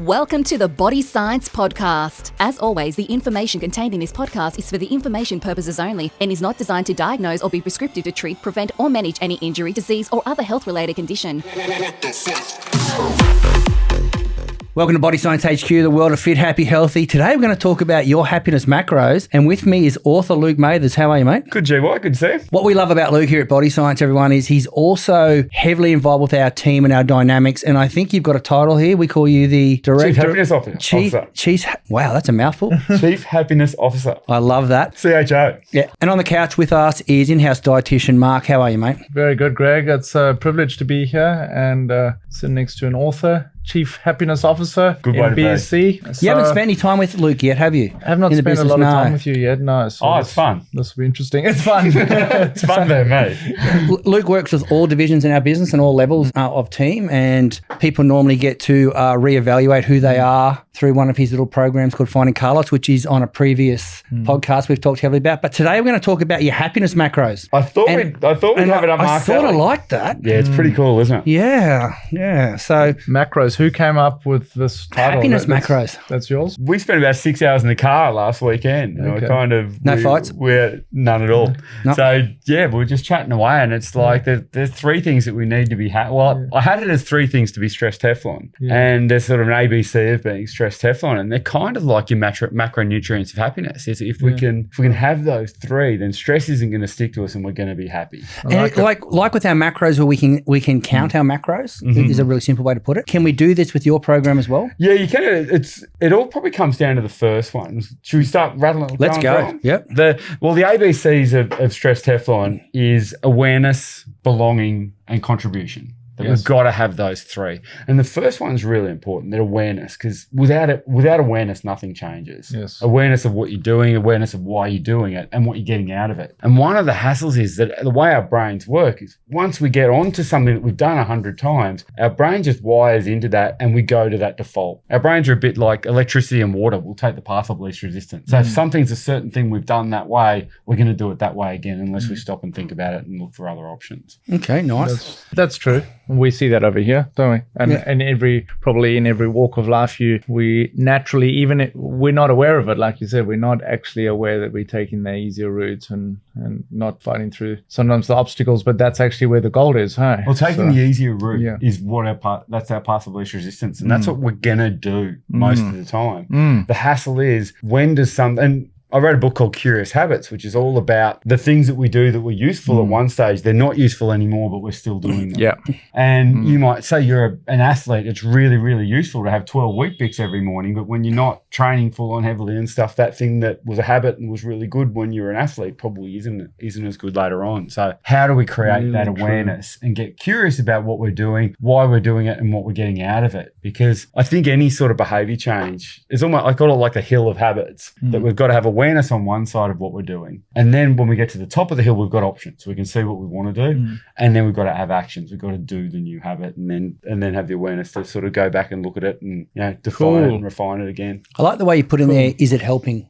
Welcome to the Body Science Podcast. As always, the information contained in this podcast is for the information purposes only and is not designed to diagnose or be prescriptive to treat, prevent, or manage any injury, disease, or other health-related condition. Welcome to Body Science HQ, the world of fit, happy, healthy. Today we're going to talk about your happiness macros, and with me is author Luke Mathers. How are you, mate? Good, GY. Good to see you. What we love about Luke here at Body Science, everyone, is he's also heavily involved with our team and our dynamics, and I think you've got a title here. We call you the Director... Chief Happiness Officer. Wow, that's a mouthful. Chief Happiness Officer. I love that. CHO. Yeah. And on the couch with us is in-house dietitian Mark. How are you, mate? Very good, Greg. It's a privilege to be here and sitting next to an author, Chief Happiness Officer in BSc. You haven't spent any time with Luke yet, have you? I have not spent a lot of time with you yet, no. So it's fun. This will be interesting. It's fun. It's fun there, mate. Luke works with all divisions in our business and all levels of team, and people normally get to reevaluate who they are through one of his little programs called Finding Carlos, which is on a previous podcast we've talked heavily about. But today we're going to talk about your happiness macros. I thought we'd have it up. I sort of like that. Yeah, it's pretty cool, isn't it? Yeah. So macros. Who came up with this title? Happiness macros. That's yours? We spent about 6 hours in the car last weekend. Okay. No fights? We're none at all. No. So, yeah, we were just chatting away, and it's like there's three things that we need to be I had it as three things to be stress Teflon. Yeah. And there's sort of an ABC of being stress Teflon, and they're kind of like your macronutrients of happiness. If we can have those three, then stress isn't going to stick to us and we're going to be happy. And like with our macros, where we can count our macros, is a really simple way to put it. Can we do this with your program as well? Yeah, you can. It all probably comes down to the first one. Should we start rattling? Let's go. Yep. The ABCs of stress Teflon is awareness, belonging, and contribution. We've got to have those three. And the first one's really important, that awareness, because without awareness, nothing changes. Yes. Awareness of what you're doing, awareness of why you're doing it, and what you're getting out of it. And one of the hassles is that the way our brains work is once we get onto something that we've done 100 times, our brain just wires into that and we go to that default. Our brains are a bit like electricity and water. We'll take the path of least resistance. So if something's a certain thing we've done that way, we're going to do it that way again unless we stop and think about it and look for other options. Okay, nice. That's true. We see that over here, don't we? And probably in every walk of life, we naturally, even we're not aware of it, like you said, we're not actually aware that we're taking the easier routes and not fighting through sometimes the obstacles, but that's actually where the goal is, huh? Well, taking the easier route is that's our path of least resistance, and that's what we're gonna do most of the time. The hassle is when does and I wrote a book called Curious Habits, which is all about the things that we do that were useful at one stage. They're not useful anymore, but we're still doing them. Yeah. And you might say you're an athlete. It's really, really useful to have 12 Weet-Bix every morning. But when you're not training full on heavily and stuff, that thing that was a habit and was really good when you were an athlete probably isn't as good later on. So how do we create that awareness and get curious about what we're doing, why we're doing it, and what we're getting out of it? Because I think any sort of behavior change is almost, I call it like the hill of habits, that we've got to have awareness on one side of what we're doing. And then when we get to the top of the hill, we've got options. We can see what we want to do. And then we've got to have actions. We've got to do the new habit and then have the awareness to sort of go back and look at it and define it and refine it again. I like the way you put in there, is it helping?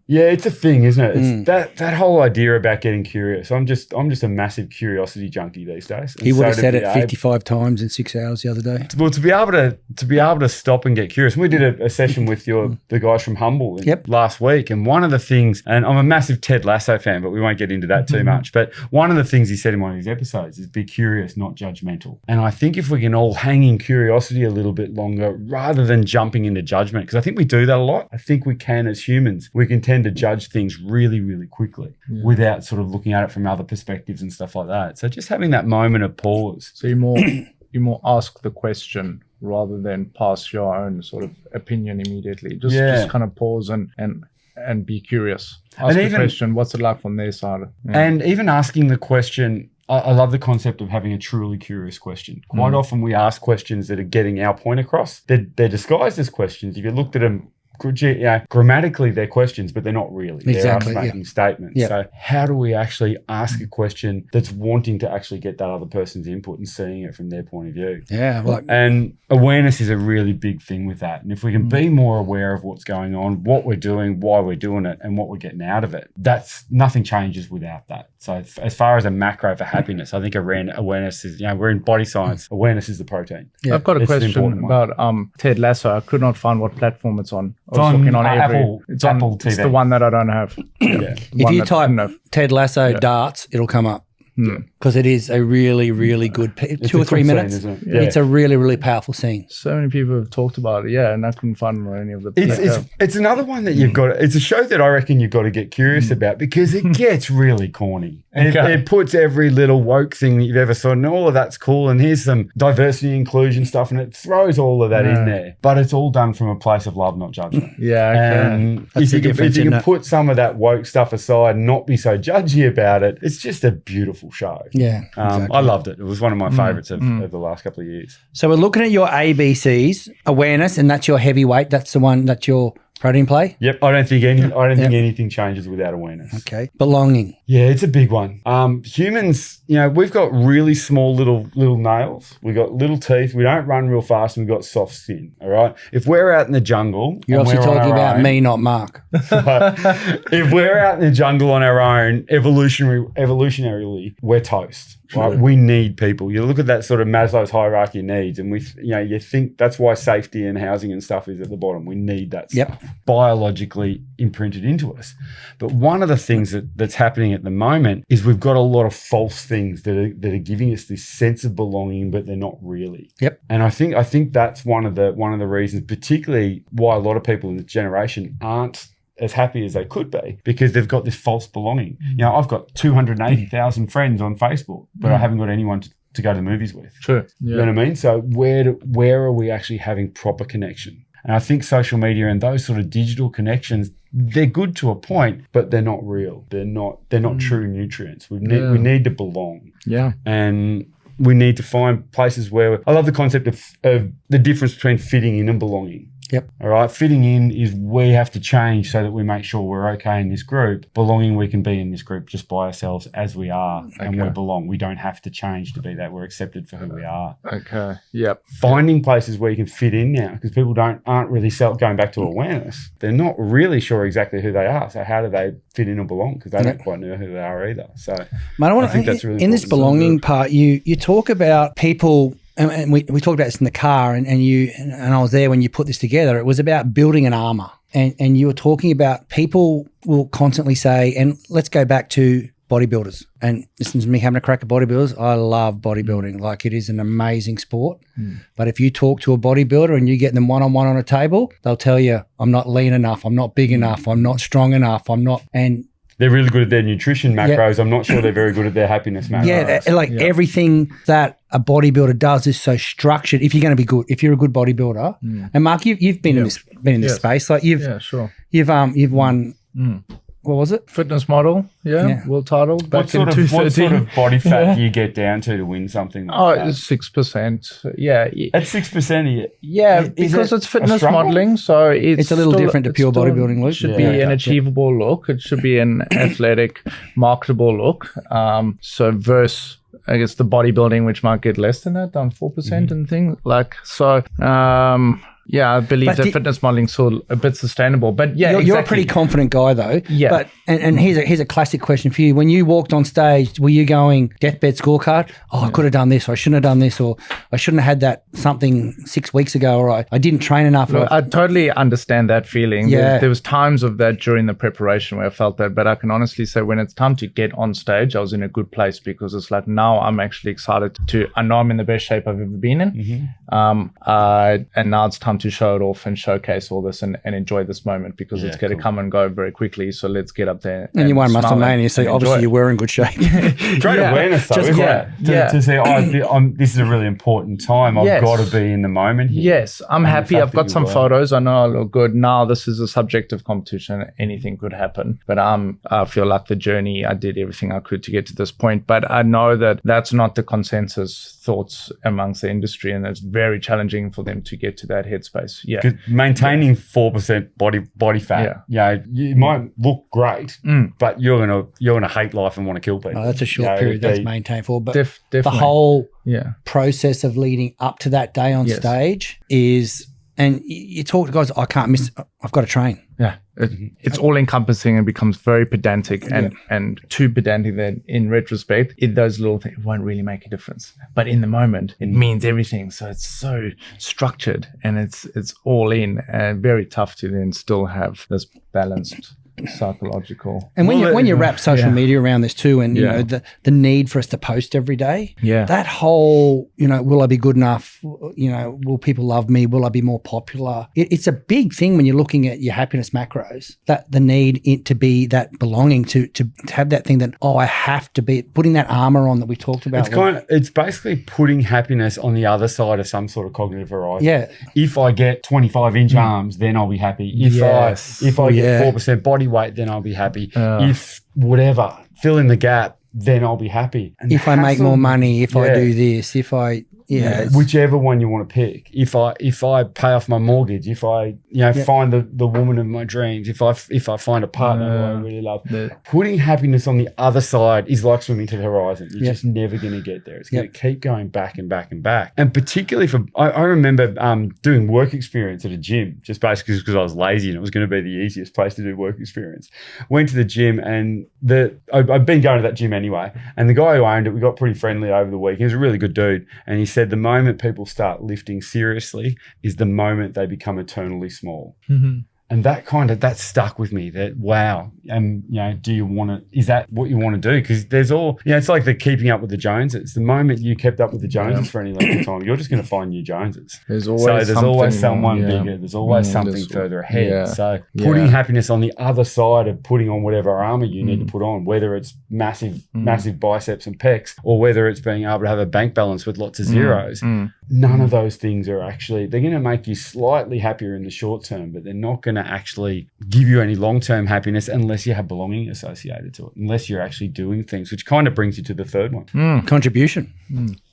Yeah, it's a thing, isn't it? It's that whole idea about getting curious. I'm just a massive curiosity junkie these days. He would have said it 55 times in 6 hours the other day. Well, to be able to stop and get curious. And we did a session with the guys from Humble last week, and one of the things, and I'm a massive Ted Lasso fan, but we won't get into that too much. But one of the things he said in one of his episodes is be curious, not judgmental. And I think if we can all hang in curiosity a little bit longer rather than jumping into judgment, because I think we do that a lot. I think we can, as humans, we can tend to judge things really, really quickly without sort of looking at it from other perspectives and stuff like that. So just having that moment of pause. So you more ask the question rather than pass your own sort of opinion immediately. Just kind of pause and be curious. Ask the question, what's it like from their side? Yeah. And even asking the question, I love the concept of having a truly curious question. Quite often we ask questions that are getting our point across. They're disguised as questions. If you looked at them grammatically they're questions, but they're not really. Exactly, they're us making statements. Yeah. So how do we actually ask a question that's wanting to actually get that other person's input and seeing it from their point of view? Yeah. And awareness is a really big thing with that. And if we can be more aware of what's going on, what we're doing, why we're doing it, and what we're getting out of it, that's nothing changes without that. So as far as a macro for happiness, I think awareness is, we're in body science. Awareness is the protein. Yeah. I've got a question about Ted Lasso. I could not find what platform it's on. It's on Apple. It's Apple on, TV. It's the one that I don't have. Yeah. If you type Ted Lasso darts, it'll come up. Because it is a really, really good 2 or 3 minutes. Scene, isn't it? Yeah. It's a really, really powerful scene. So many people have talked about it, and I couldn't find any of the. It's another one that you've got. It's a show that I reckon you've got to get curious about because it gets really corny. It puts every little woke thing that you've ever saw, and all of that's cool. And here's some diversity, inclusion stuff, and it throws all of that in there. But it's all done from a place of love, not judgment. And if you can put some of that woke stuff aside and not be so judgy about it, it's just a beautiful show. Yeah, exactly. I loved it. It was one of my favorites of the last couple of years. So we're looking at your ABCs, awareness, and that's your heavyweight. That's the one that's your protein play. Yep. I don't think anything changes without awareness. Okay. Belonging. Yeah, it's a big one. Humans, we've got really small little nails. We've got little teeth. We don't run real fast, and we've got soft skin. All right. If we're out in the jungle, you're obviously talking about me, not Mark. If we're out in the jungle on our own, evolutionarily, we're toast. Right? We need people. You look at that sort of Maslow's hierarchy of needs, and you think that's why safety and housing and stuff is at the bottom. We need that stuff biologically imprinted into us. But one of the things that's happening at the moment is we've got a lot of false things that are giving us this sense of belonging, but they're not really. Yep. And I think that's one of the reasons, particularly why a lot of people in this generation aren't as happy as they could be, because they've got this false belonging. I've got 280,000 friends on Facebook, but I haven't got anyone to go to the movies with. Sure. Yeah. You know what I mean? So where are we actually having proper connection? And I think social media and those sort of digital connections, they're good to a point, but they're not real. They're not true nutrients. We need to belong. Yeah. And we need to find places where I love the concept of the difference between fitting in and belonging. Yep. All right. Fitting in is we have to change so that we make sure we're okay in this group. Belonging, we can be in this group just by ourselves as we are, and we belong. We don't have to change to be that. We're accepted for who we are. Okay. Yep. Finding places where you can fit in now, because people aren't really going back to awareness. They're not really sure exactly who they are. So how do they fit in and belong? Because they don't quite know who they are either. So Mate, I think that's really important. In this belonging part, you talk about people. And we talked about this in the car, and I was there when you put this together. It was about building an armor, and you were talking about people will constantly say, and let's go back to bodybuilders. And listen to me having a crack at bodybuilders. I love bodybuilding. Like, it is an amazing sport. But if you talk to a bodybuilder and you get them one-on-one on a table, they'll tell you, I'm not lean enough, I'm not big enough, I'm not strong enough, I'm not. And they're really good at their nutrition macros. I'm not sure they're very good at their happiness macros. Yeah, everything that a bodybuilder does is so structured. If you're going to be good, if you're a good bodybuilder, and Mark, you've been in this space. Like you've won. What was it? Fitness model, world title back in 2013. What sort of body fat do you get down to win something like that? It's 6%. Yeah. That's 6% of you. Yeah, because it's fitness modeling, so it's a little different to pure bodybuilding look. It should be an achievable look. It should be an athletic, marketable look. So versus, I guess, the bodybuilding, which might get less than that, down 4% and things like so. I believe that fitness modeling is still a bit sustainable. But you're a pretty confident guy, though. Yeah. But and here's a classic question for you. When you walked on stage, were you going deathbed scorecard? I could have done this, or I shouldn't have done this, or I shouldn't have had that something 6 weeks ago, or I didn't train enough. Look, I totally understand that feeling. Yeah. There was times of that during the preparation where I felt that, but I can honestly say when it's time to get on stage, I was in a good place, because it's like now I'm actually excited I know I'm in the best shape I've ever been in. And now it's time to show it off and showcase all this and enjoy this moment, because it's going to come and go very quickly. So let's get up there. And you won WrestleMania, so obviously you were in good shape. Great awareness, though, isn't it? To say, this is a really important time. I've got to be in the moment here. Yes, I'm happy. I've got some photos. I know I look good. Now this is a subjective competition. Anything could happen. But I feel like the journey, I did everything I could to get to this point. But I know that that's not the consensus thoughts amongst the industry, and it's very challenging for them to get to that headspace. Yeah. 'Cause maintaining 4% body fat, you might look great, but you're gonna hate life and want to kill people. Oh, that's a short period that's maintained for. But definitely. the whole process of leading up to that day on stage is, and you talk to guys, I can't miss, I've got to train. Yeah. It's all encompassing and becomes very pedantic and too pedantic that in retrospect, those little things won't really make a difference. But in the moment, it means everything. So it's so structured and it's all in, and very tough to then still have this balanced psychological. And when you wrap social media around this too, and you know the need for us to post every day, that whole, you know, will I be good enough? You know, will people love me? Will I be more popular? It's a big thing when you're looking at your happiness macros, that the need to be that belonging, to have that thing that, oh, I have to be, putting that armor on that we talked about. It's basically putting happiness on the other side of some sort of cognitive horizon. Yeah. If I get 25-inch arms, then I'll be happy. If I get 4% body weight, then I'll be happy. If whatever, fill in the gap, then I'll be happy. And if I make more money, if I do this, if I whichever one you want to pick. If I pay off my mortgage, if I find the woman of my dreams, if I find a partner who I really love, putting happiness on the other side is like swimming to the horizon. You're just never going to get there. It's going to keep going back and back and back. And particularly I remember doing work experience at a gym, just basically because I was lazy and it was going to be the easiest place to do work experience. Went to the gym, and I'd been going to that gym anyway, and the guy who owned it, we got pretty friendly over the week. He was a really good dude, and he said the moment people start lifting seriously is the moment they become eternally small. Mm-hmm. And that stuck with me, that wow. And is that what you want to do? Because there's it's like the keeping up with the Joneses. The moment you kept up with the Joneses for any length of time, you're just going to find new Joneses. There's always someone bigger. There's always something further ahead. Yeah. So putting happiness on the other side of putting on whatever armor you need to put on, whether it's massive biceps and pecs, or whether it's being able to have a bank balance with lots of zeros. None of those things are they're going to make you slightly happier in the short term, but they're not going to actually give you any long-term happiness unless you have belonging associated to it, unless you're actually doing things, which kind of brings you to the third one. Contribution.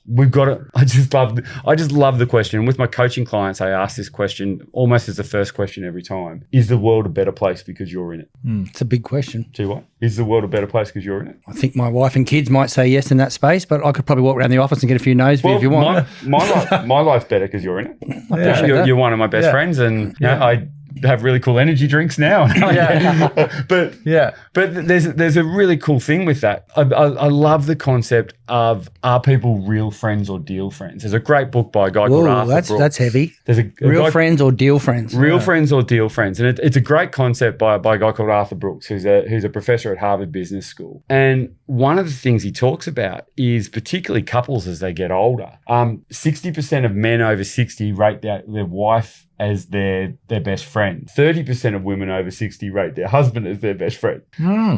We've got to, I just love the question. And with my coaching clients, I ask this question almost as the first question every time. Is the world a better place because you're in it? It's a big question. See what? Is the world a better place because you're in it? I think my wife and kids might say yes in that space, but I could probably walk around the office and get a few no's if you want. My life's better because you're in it. You're one of my best friends, and I have really cool energy drinks now. But there's a really cool thing with that. I love the concept of, are people real friends or deal friends? There's a great book by a guy called Arthur Brooks. That's heavy. There's a real friends or deal friends. Real friends or deal friends. And it's a great concept by a guy called Arthur Brooks, who's a professor at Harvard Business School. And one of the things he talks about is particularly couples as they get older. 60% of men over 60 rate their wife as their best friend. 30% of women over 60 rate their husband as their best friend.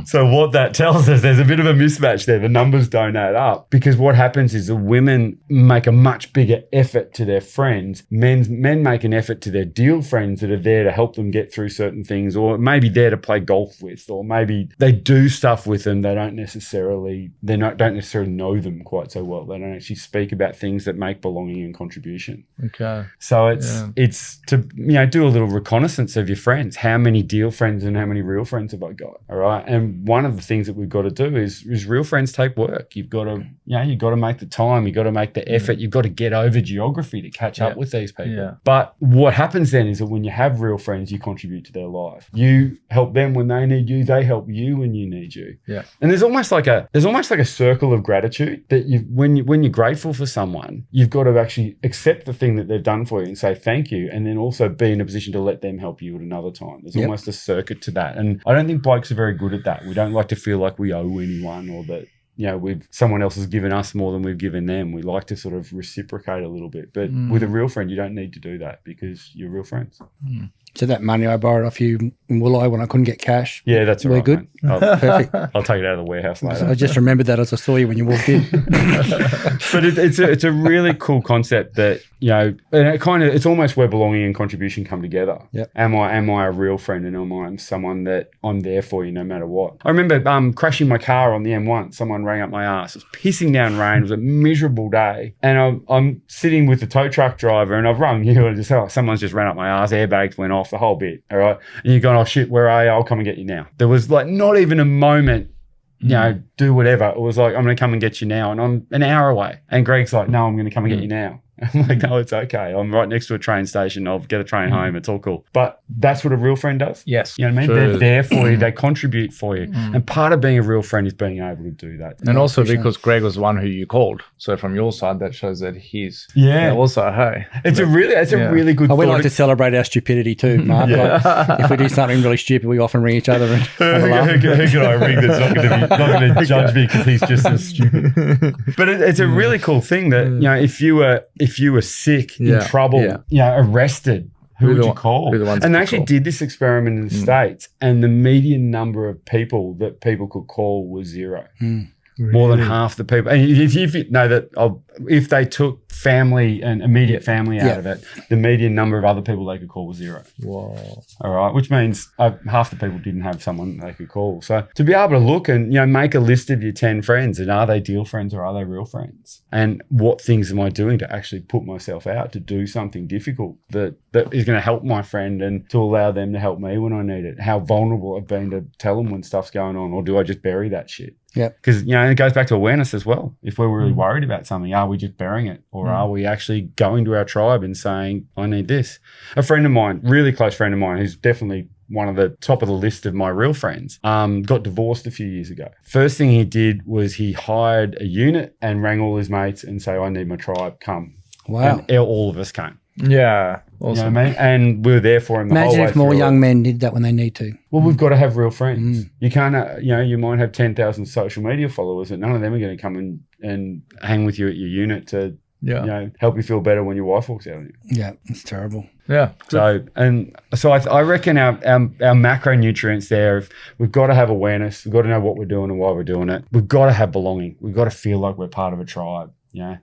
So what that tells us, there's a bit of a mismatch there. The numbers don't add up, because what happens is the women make a much bigger effort to their friends. Men make an effort to their deal friends that are there to help them get through certain things, or maybe there to play golf with, or maybe they do stuff with them. They don't necessarily know them quite so well. They don't actually speak about things that make belonging and contribution. Okay. So it's to do a little reconnaissance of your friends. How many deal friends and how many real friends have I got? All right. And one of the things that we've got to do is real friends take work. You've got to make the time, you've got to make the effort, you've got to get over geography to catch up with these people. Yeah. But what happens then is that when you have real friends, you contribute to their life. You help them when they need you, they help you when you need you. Yeah. And there's almost like a circle of gratitude that when you're grateful for someone, you've got to actually accept the thing that they've done for you and say thank you, and then also be in a position to let them help you at another time. There's almost a circuit to that. And I don't think blokes are very good at that. We don't like to feel like we owe anyone, or that someone else has given us more than we've given them. We like to sort of reciprocate a little bit. But with a real friend, you don't need to do that, because you're real friends. So that money I borrowed off you in Woolo when I couldn't get cash. Yeah, that's all we're right, good. mate. Perfect. I'll take it out of the warehouse later. I just remembered that as I saw you when you walked in. But it's a really cool concept that, you know, and it's almost where belonging and contribution come together. Yep. Am I a real friend, and am I someone that I'm there for you no matter what? I remember crashing my car on the M1. Someone rang up my ass. It was pissing down rain. It was a miserable day, and I'm sitting with the tow truck driver, and I've rung you and just someone's just ran up my ass. Airbags went off, the whole bit. All right, and you're going, oh shit, where are you? I'll come and get you now. There was like not even a moment. You know, do whatever. It was like, I'm going to come and get you now. And I'm an hour away. And Greg's like, no, I'm going to come and get you now. I'm like, no, it's okay. I'm right next to a train station. I'll get a train home. It's all cool. But that's what a real friend does. Yes. You know what I mean? Sure. They're there for you. They contribute for you. And part of being a real friend is being able to do that. And also because Greg was the one who you called. So from your side, that shows that he's Yeah. also, hey. It's a really good We thought. like to celebrate our stupidity too, Mark. Like, if we do something really stupid, we often ring each other and have a laugh. Who can I ring that's not going to judge me because he's just as stupid? But it's a really cool thing that, you know, if you were sick, in trouble, you know, arrested, who would you call? And they actually did this experiment in the States, and the median number of people that people could call was 0. More than half the people. And if you know that if they took family and immediate family out of it, the median number of other people they could call was 0. Wow. All right, which means half the people didn't have someone they could call. So to be able to look and, you know, make a list of your 10 friends, and are they deal friends or are they real friends? And what things am I doing to actually put myself out to do something difficult that is going to help my friend and to allow them to help me when I need it? How vulnerable I've been to tell them when stuff's going on, or do I just bury that shit? Yeah. Because, you know, it goes back to awareness as well. If we're really worried about something, are we just burying it? Or are we actually going to our tribe and saying, I need this? A friend of mine, really close friend of mine, who's definitely one of the top of the list of my real friends, got divorced a few years ago. First thing he did was he hired a unit and rang all his mates and say, I need my tribe, come. Wow. And all of us came. Yeah. Awesome. You know what I mean? And we were there for him the whole way Imagine if more through. young men did that when they need to. Well, we've got to have real friends. You can't, you know, you might have 10,000 social media followers, and none of them are going to come and hang with you at your unit to, you know, help you feel better when your wife walks out on you. Yeah, it's terrible. Yeah. So I reckon our macronutrients there, we've got to have awareness. We've got to know what we're doing and why we're doing it. We've got to have belonging. We've got to feel like we're part of a tribe. Yeah.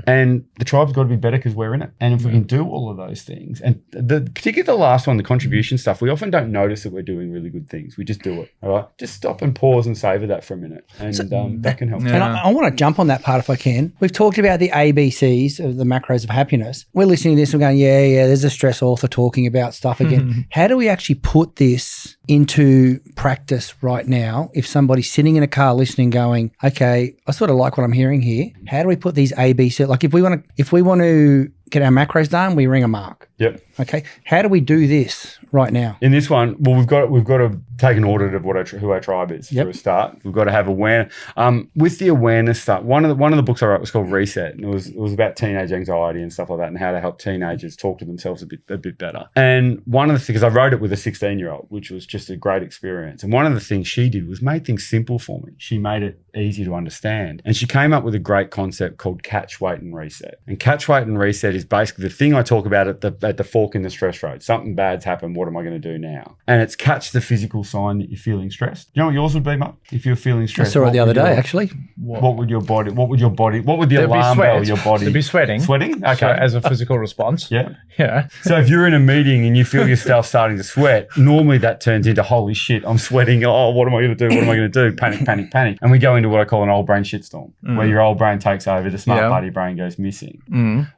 And the tribe's got to be better because we're in it. And if we can do all of those things, and particularly the last one, the contribution stuff, we often don't notice that we're doing really good things. We just do it. All right. Just stop and pause and savor that for a minute. And that can help. And I want to jump on that part if I can. We've talked about the ABCs of the macros of happiness. We're listening to this and going, yeah, there's a stress author talking about stuff again. How do we actually put this into practice right now? If somebody's sitting in a car listening going, okay, I sort of like what I'm hearing here. How do we put these ABC, like if we want to get our macros done, we ring a mark. Yep. Okay. How do we do this right now? In this one, well, we've got to take an audit of who our tribe is for a start. We've got to have awareness. With the awareness stuff, one of the books I wrote was called Reset, and it was about teenage anxiety and stuff like that, and how to help teenagers talk to themselves a bit better. And one of the things, I wrote it with a 16-year-old, which was just a great experience. And one of the things she did was made things simple for me. She made it easy to understand, and she came up with a great concept called catch, wait, and reset. And catch, wait, and reset is basically the thing I talk about at the fork in the stress road. Something bad's happened. What am I going to do now? And it's catch the physical sign that you're feeling stressed. You know what yours would be, Mark? If you're feeling stressed. I saw it the other day, actually. What would the alarm bell your body? There'd be sweating. Sweating? Okay. So as a physical response. Yeah. Yeah. So if you're in a meeting and you feel yourself starting to sweat, normally that turns into, holy shit, I'm sweating. Oh, what am I going to do? What am I going to do? Panic, panic, panic. And we go into what I call an old brain shitstorm, where your old brain takes over, the smart part of your brain goes missing.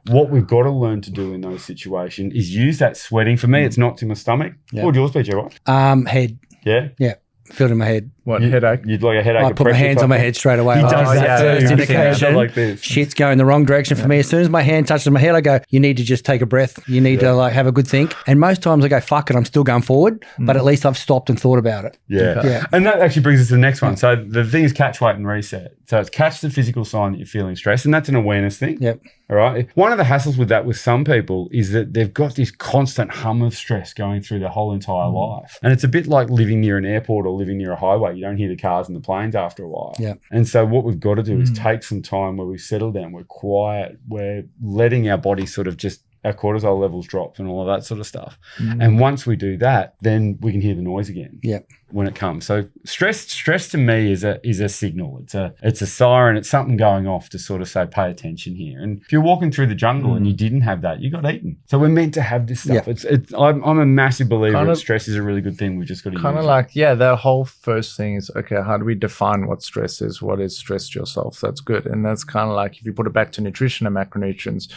What we've got to learn to do in those situations is use that sweating. For me, it's not to my stomach. What would yours be, Joe? Head. Yeah? Yeah. Feel it in my head. What, headache? You'd like a headache. I put my hands on my head straight away. He does that first too. indication. Like this. Shit's going the wrong direction for me. As soon as my hand touches my head, I go, you need to just take a breath. You need to have a good think. And most times I go, fuck it, I'm still going forward. But at least I've stopped and thought about it. Yeah. And that actually brings us to the next one. So the thing is catch, wait, and reset. So it's catch the physical sign that you're feeling stressed. And that's an awareness thing. Yep. All right. One of the hassles with that with some people is that they've got this constant hum of stress going through their whole entire life. And it's a bit like living near an airport or living near a highway. You don't hear the cars and the planes after a while. Yeah. And so what we've got to do is take some time where we settle down, we're quiet, we're letting our body sort of just our cortisol levels drop and all of that sort of stuff. And once we do that, then we can hear the noise again. Yep. When it comes. So stress to me is a signal. It's a siren. It's something going off to sort of say, pay attention here. And if you're walking through the jungle and you didn't have that, you got eaten. So we're meant to have this stuff. Yep. I'm a massive believer that stress is a really good thing. We just got to use it. Kind of like, the whole first thing is, okay, how do we define what stress is? What is stress to yourself? That's good. And that's kind of like, if you put it back to nutrition and macronutrients,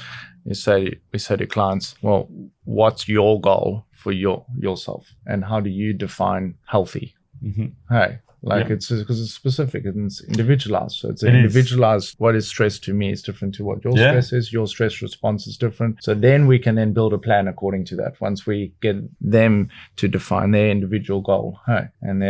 we say to clients, well, what's your goal for yourself, and how do you define healthy? Hey, it's because it's specific and it's individualized. So it's individualized. What is stress to me is different to what your stress is. Your stress response is different. So then we can then build a plan according to that. Once we get them to define their individual goal, and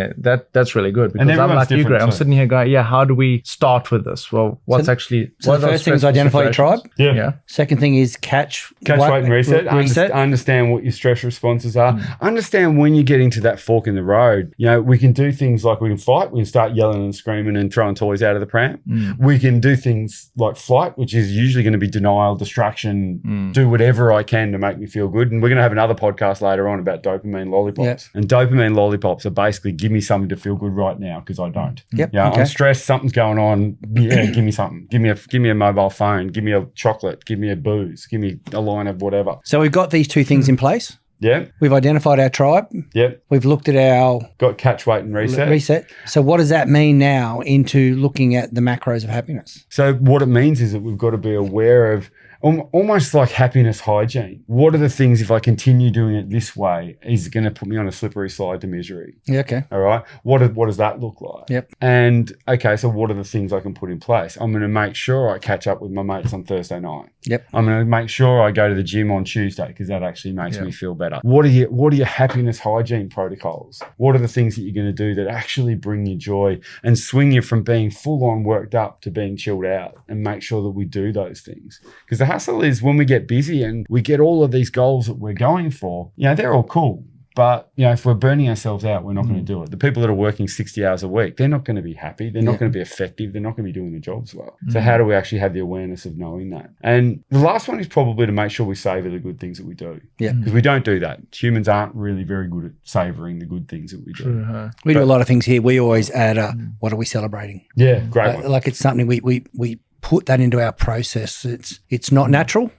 that's really good, because I'm like you, Greg. I'm sitting here going, how do we start with this? Well, what's the first thing is identify your tribe. Yeah. Second thing is catch, weight, and reset. Understand what your stress responses are. Understand when you're getting to that fork in the road. We can do things like we can fight. We can start yelling and screaming and throwing toys out of the pram. We can do things like flight, which is usually going to be denial, distraction, do whatever I can to make me feel good. And we're going to have another podcast later on about dopamine lollipops. Yep. And dopamine lollipops are basically, give me something to feel good right now because I don't. Yep. I'm stressed, something's going on. Give me something. Give me a mobile phone. Give me a chocolate. Give me a booze. Give me a line of whatever. So we've got these two things in place. Yeah. We've identified our tribe. Yep. We've looked at our... Got catch, weight, and reset. So what does that mean now into looking at the macros of happiness? So what it means is that we've got to be aware of almost like happiness hygiene. What are the things, if I continue doing it this way, is it going to put me on a slippery slide to misery? Yeah, okay. All right. What does that look like? Yep. And, okay, so what are the things I can put in place? I'm going to make sure I catch up with my mates on Thursday night. Yep. I'm going to make sure I go to the gym on Tuesday because that actually makes me feel better. What are your happiness hygiene protocols? What are the things that you're going to do that actually bring you joy and swing you from being full on worked up to being chilled out, and make sure that we do those things? Because the hassle is when we get busy and we get all of these goals that we're going for, they're all cool. But, if we're burning ourselves out, we're not going to do it. The people that are working 60 hours a week, they're not going to be happy. They're not going to be effective. They're not going to be doing the jobs well. So how do we actually have the awareness of knowing that? And the last one is probably to make sure we savor the good things that we do. Yeah. Because we don't do that. Humans aren't really very good at savoring the good things that we do. We do a lot of things here. We always add what are we celebrating? Yeah, great one. Like it's something we put that into our process. It's not natural,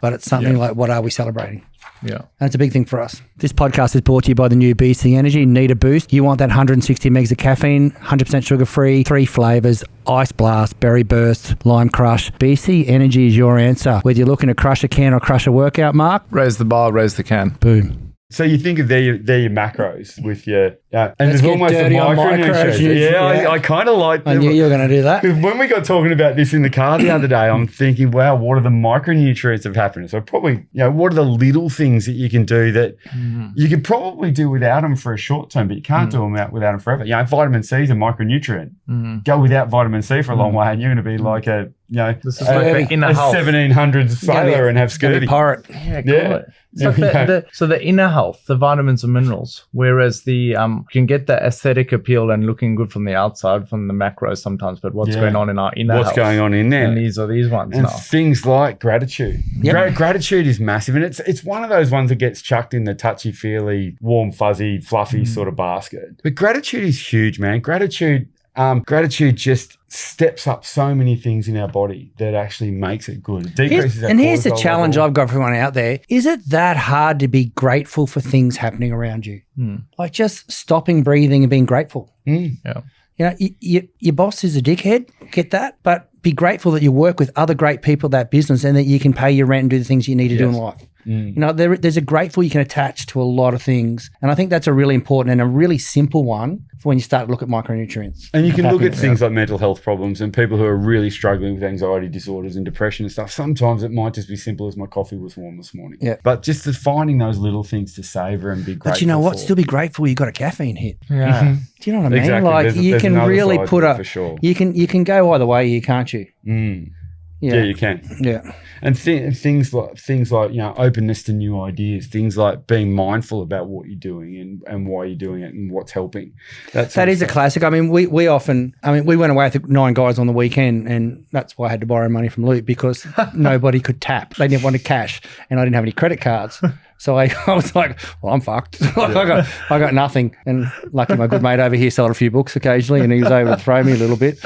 but it's something like, what are we celebrating? Yeah. And it's a big thing for us. This podcast is brought to you by the new BC Energy. Need a boost? You want that 160 megs of caffeine, 100% sugar-free, 3 flavours, Ice Blast, Berry Burst, Lime Crush. BC Energy is your answer. Whether you're looking to crush a can or crush a workout, Mark. Raise the bar, raise the can. Boom. So you think of they're your macros with your, and Let's there's almost a micronutrients. I kind of like. I knew you were going to do that. Because when we got talking about this in the car the other day, I'm thinking, wow, what are the micronutrients of happiness? So probably, what are the little things that you can do that you could probably do without them for a short term, but you can't do them without them forever. Vitamin C is a micronutrient. Go without vitamin C for a long way, and you're going to be like a this is like a 1700s sailor and have scurvy. Pirate. Yeah, cool. So the inner health, the vitamins and minerals, whereas the can get the aesthetic appeal and looking good from the outside, from the macros sometimes, but what's going on in our inner health? What's going on in there? And these are these ones and now. Things like gratitude. Yep. Gratitude is massive, and it's one of those ones that gets chucked in the touchy-feely, warm, fuzzy, fluffy sort of basket. But gratitude is huge, man. Gratitude just steps up so many things in our body that actually makes it good. It decreases our here's the cortisol challenge level. I've got for everyone out there. Is it that hard to be grateful for things happening around you? Like just stopping breathing and being grateful. Yeah. Your boss is a dickhead, get that? But be grateful that you work with other great people at that business and that you can pay your rent and do the things you need to do in life. There's a grateful you can attach to a lot of things. And I think that's a really important and a really simple one for when you start to look at micronutrients. And you can look at things like mental health problems and people who are really struggling with anxiety disorders and depression and stuff. Sometimes it might just be simple as my coffee was warm this morning. Yeah. But just finding those little things to savor and be grateful But you know what? for. Still be grateful you got a caffeine hit. Yeah. Do you know what I mean? Exactly. Like there's you can another really side put to it a, for sure. you can go either way here, can't you? Yeah, you can. Yeah. And things like openness to new ideas, things like being mindful about what you're doing and why you're doing it and what's helping. That is a classic. I mean, we went away with 9 guys on the weekend, and that's why I had to borrow money from Luke, because nobody could tap. They didn't want to cash, and I didn't have any credit cards. So I was like, well, I'm fucked. I got nothing. And lucky my good mate over here sold a few books occasionally, and he was able to throw me a little bit.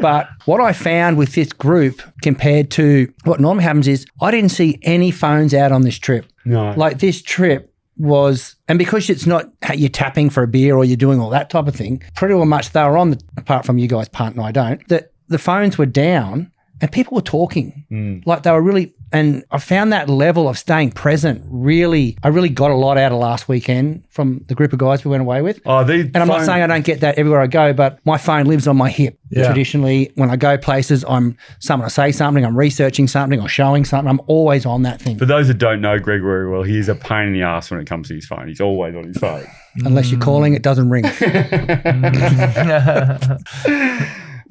But what I found with this group compared to what normally happens is I didn't see any phones out on this trip. No. Like this trip was, and because it's not you're tapping for a beer or you're doing all that type of thing, pretty much they were on, apart from you guys punt and I don't, that the phones were down and people were talking. Like they were really, and I found that level of staying present I really got a lot out of last weekend from the group of guys we went away with. And I'm not saying I don't get that everywhere I go, but my phone lives on my hip. Yeah. Traditionally, when I go places, someone will say something, I'm researching something or showing something, I'm always on that thing. For those that don't know Greg very well, he is a pain in the ass when it comes to his phone. He's always on his phone. Unless you're calling, it doesn't ring.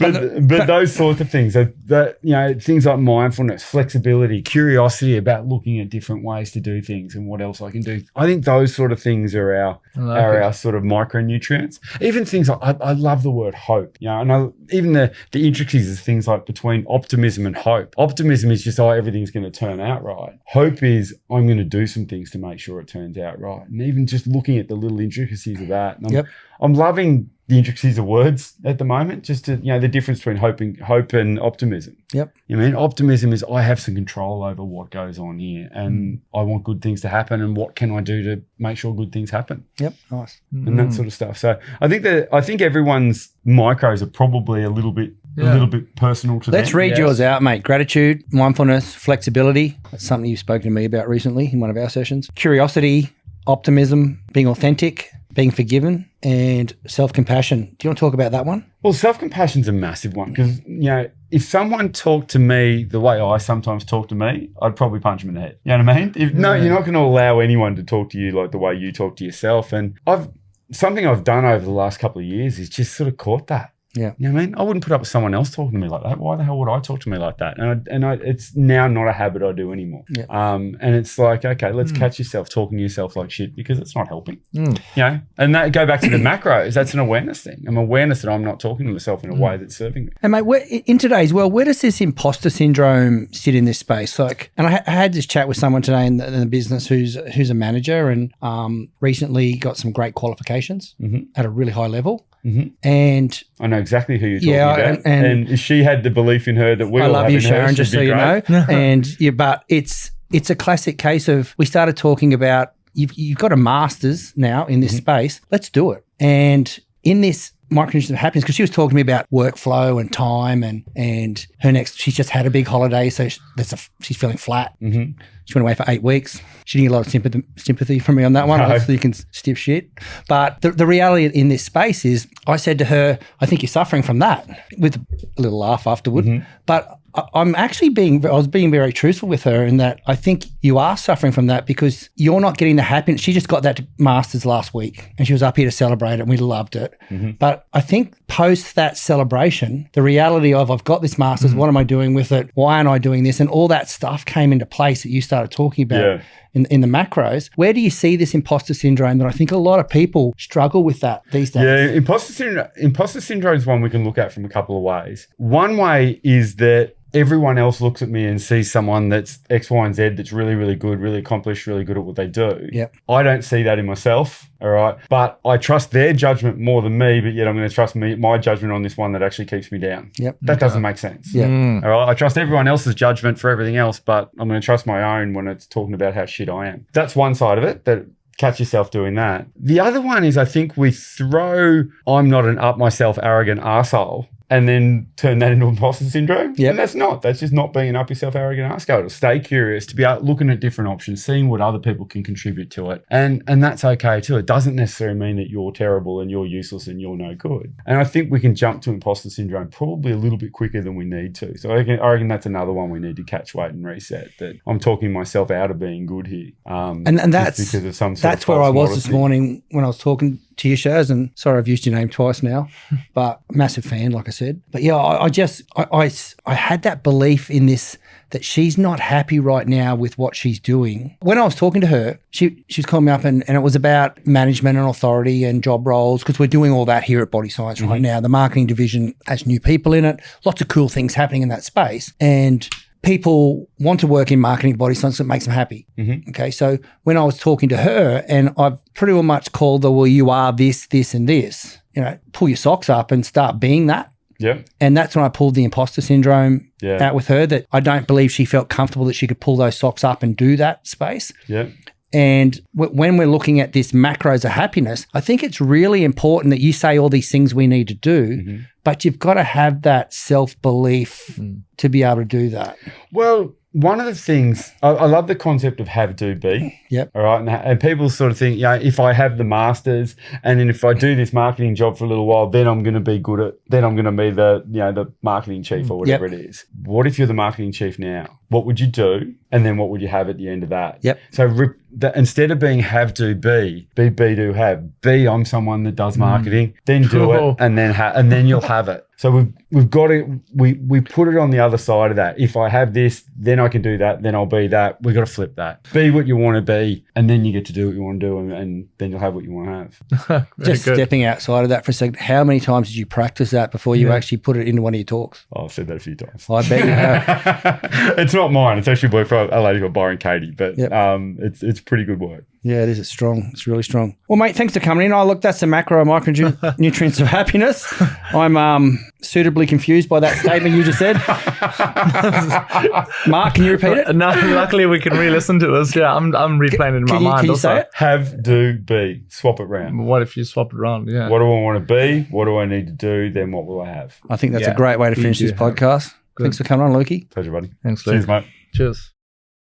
But those sorts of things, things like mindfulness, flexibility, curiosity about looking at different ways to do things and what else I can do. I think those sort of things are our sort of micronutrients. Even things like, I love the word hope, and even the intricacies of things like between optimism and hope. Optimism is just, everything's going to turn out right. Hope is, I'm going to do some things to make sure it turns out right. And even just looking at the little intricacies of that. And I'm loving the intricacies of words at the moment, just to, the difference between hope and optimism. Yep. Optimism is I have some control over what goes on here and I want good things to happen, and what can I do to make sure good things happen? Yep. Nice. And that sort of stuff. So I think everyone's micros are probably a little bit personal to them. Let's read yours out, mate. Gratitude, mindfulness, flexibility. That's something you've spoken to me about recently in one of our sessions. Curiosity, optimism, being authentic, being forgiven, and self-compassion. Do you want to talk about that one? Well, self-compassion's a massive one because, if someone talked to me the way I sometimes talk to me, I'd probably punch them in the head. You know what I mean? You're not going to allow anyone to talk to you like the way you talk to yourself. And something I've done over the last couple of years is just sort of caught that. Yeah. You know what I mean? I wouldn't put up with someone else talking to me like that. Why the hell would I talk to me like that? And it's now not a habit I do anymore. Yeah. And it's like, okay, let's catch yourself talking to yourself like shit, because it's not helping. And that go back to the macros. That's an awareness thing. I'm awareness that I'm not talking to myself in a way that's serving me. And mate, in today's world, where does this imposter syndrome sit in this space? Like, and I had this chat with someone today in the business who's a manager and recently got some great qualifications at a really high level. And I know exactly who you're talking about. And she had the belief in her that we all have in her. I love you, Sharon, just so you know. But it's a classic case of, we started talking about, you've got a master's now in this space. Let's do it. And in this micronutrients of happiness, because she was talking to me about workflow and time and she's just had a big holiday, so she's feeling flat. She went away for 8 weeks. She didn't get a lot of sympathy from me on that one. Obviously, you can stiff shit. But the reality in this space is, I said to her, I think you're suffering from that, with a little laugh afterward. But I'm actually I was being very truthful with her in that I think you are suffering from that because you're not getting the happiness. She just got that master's last week and she was up here to celebrate it and we loved it. But I think post that celebration, the reality of, I've got this master's, what am I doing with it? Why aren't I doing this? And all that stuff came into place that you started talking about in the macros. Where do you see this imposter syndrome that I think a lot of people struggle with that these days? Yeah, imposter syndrome is one we can look at from a couple of ways. One way is that everyone else looks at me and sees someone that's X, Y, and Z that's really, really good, really accomplished, really good at what they do. Yep. I don't see that in myself, all right? But I trust their judgment more than me, but yet I'm going to trust my judgment on this one that actually keeps me down. Yep. That doesn't make sense. Yeah. All right? I trust everyone else's judgment for everything else, but I'm going to trust my own when it's talking about how shit I am. That's one side of it, that catch yourself doing that. The other one is, I think we throw, I'm not an up myself arrogant arsehole, and then turn that into imposter syndrome. Yep. And that's just not being an up yourself arrogant arsehole. Stay curious, to be out looking at different options, seeing what other people can contribute to it. And that's okay too. It doesn't necessarily mean that you're terrible and you're useless and you're no good. And I think we can jump to imposter syndrome probably a little bit quicker than we need to. So I reckon that's another one we need to catch, wait and reset, that I'm talking myself out of being good here. And that's because of some sort that's of where I was modesty. this morning when I was talking to your shows, and sorry I've used your name twice now, but massive fan, like I said. But yeah, I had that belief in this, that she's not happy right now with what she's doing. When I was talking to her, she was calling me up and it was about management and authority and job roles, because we're doing all that here at Body Science right now. The marketing division has new people in it, lots of cool things happening in that space. And people want to work in marketing Body Science that makes them happy. Okay, so when I was talking to her, and I've pretty much called her, well, you are this, this, and this. You know, pull your socks up and start being that. Yeah. And that's when I pulled the imposter syndrome out with her, that I don't believe she felt comfortable that she could pull those socks up and do that space. Yeah. And when we're looking at this macros of happiness, I think it's really important that you say all these things we need to do, but you've got to have that self-belief to be able to do that. Well, one of the things, I love the concept of have, do, be. Yep. All right. And people sort of think, you know, if I have the masters and then if I do this marketing job for a little while, then I'm going to be good at, then I'm going to be the, you know, the marketing chief or whatever it is. What if you're the marketing chief now? What would you do? And then what would you have at the end of that? Yep. So instead of being have, do, be, do, have. Be, I'm someone that does marketing, then do it, and then you'll have it. So we've got to, we put it on the other side of that. If I have this, then I can do that, then I'll be that. We've got to flip that. Be what you want to be, and then you get to do what you want to do, and then you'll have what you want to have. Just stepping outside of that for a second, how many times did you practice that before you actually put it into one of your talks? Oh, I've said that a few times. I bet you have. It's not mine. It's actually work for a lady called Byron Katie, but it's pretty good work. Yeah, it is. It's strong. It's really strong. Well, mate, thanks for coming in. Oh, look, that's the macro micronutrients of happiness. I'm suitably confused by that statement you just said. Mark, can you repeat it? No, luckily we can re-listen to us. Yeah, I'm replaying it in my mind. Can you also. say it? Have, do, be. Swap it round. What if you swap it around? Yeah. What do I want to be? What do I need to do? Then what will I have? I think that's a great way to finish this podcast. Thanks for coming on, Lukey. Pleasure, buddy. Thanks, Luke. Cheers, mate. Cheers.